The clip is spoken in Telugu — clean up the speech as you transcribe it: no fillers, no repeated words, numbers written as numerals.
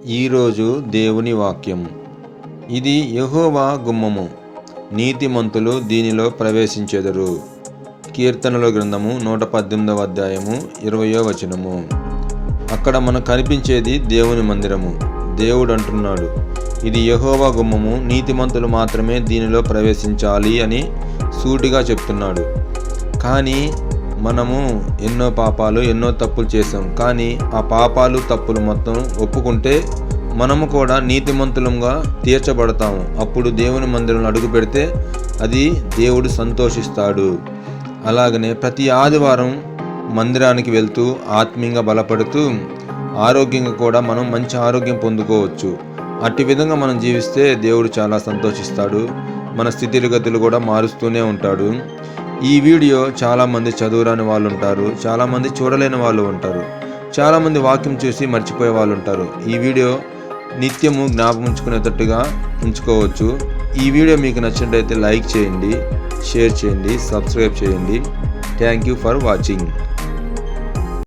ఈరోజు దేవుని వాక్యం. ఇది యెహోవా గుమ్మము, నీతిమంతులు దీనిలో ప్రవేశించెదరు. కీర్తనల గ్రంథము 118వ అధ్యాయము 20వ వచనము. అక్కడ మనకు కనిపించేది దేవుని మందిరము. దేవుడు అంటున్నాడు, ఇది యెహోవా గుమ్మము, నీతిమంతులు మాత్రమే దీనిలో ప్రవేశించాలి అని సూటిగా చెప్తున్నాడు. కానీ మనము ఎన్నో పాపాలు, ఎన్నో తప్పులు చేసాం. కానీ ఆ పాపాలు, తప్పులు మొత్తం ఒప్పుకుంటే మనము కూడా నీతిమంతులంగా తీర్చబడతాము. అప్పుడు దేవుని మందిరంలో అడుగు పెడితే అది దేవుడు సంతోషిస్తాడు. అలాగనే ప్రతి ఆదివారం మందిరానికి వెళ్తూ ఆత్మీయంగా బలపడుతూ ఆరోగ్యంగా కూడా మనం మంచి ఆరోగ్యం పొందుకోవచ్చు. అట్టి విధంగా మనం జీవిస్తే దేవుడు చాలా సంతోషిస్తాడు. మన స్థితిగతులు కూడా మారుస్తూనే ఉంటాడు. ఈ వీడియో చాలామంది చదువురాని వాళ్ళు ఉంటారు, చాలామంది చూడలేని వాళ్ళు ఉంటారు, చాలామంది వాక్యం చూసి మర్చిపోయే వాళ్ళు ఉంటారు. ఈ వీడియో నిత్యము జ్ఞాపకం ఉంచుకునేటట్టుగా ఉంచుకోవచ్చు. ఈ వీడియో మీకు నచ్చినట్లయితే లైక్ చేయండి, షేర్ చేయండి, సబ్స్క్రైబ్ చేయండి. Thank you for watching.